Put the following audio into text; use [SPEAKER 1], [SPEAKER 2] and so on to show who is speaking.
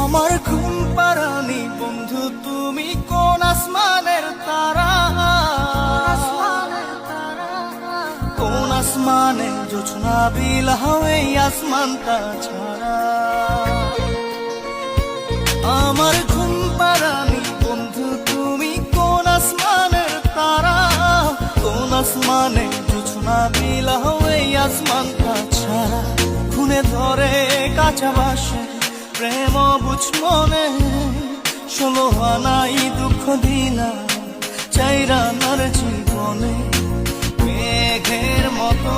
[SPEAKER 1] আমার ঘুম পাড়ানি বন্ধু তুমি কোন আসমানের তারা, কোন আসমানে জোছনা বিলাও এই আসমানটা ছাড়া। আমার ঘুম পাড়ানি বন্ধু তুমি কোন আসমানের তারা, কোন আসমানে জোছনা বিলাও এই আসমানটা ছাড়া। খুনে ধরে কাঁচা বাসে প্রেম বুঝ মনে, 16 আনাই দুঃখ দিলা চাইরা নার জীবনে। মেঘের মতো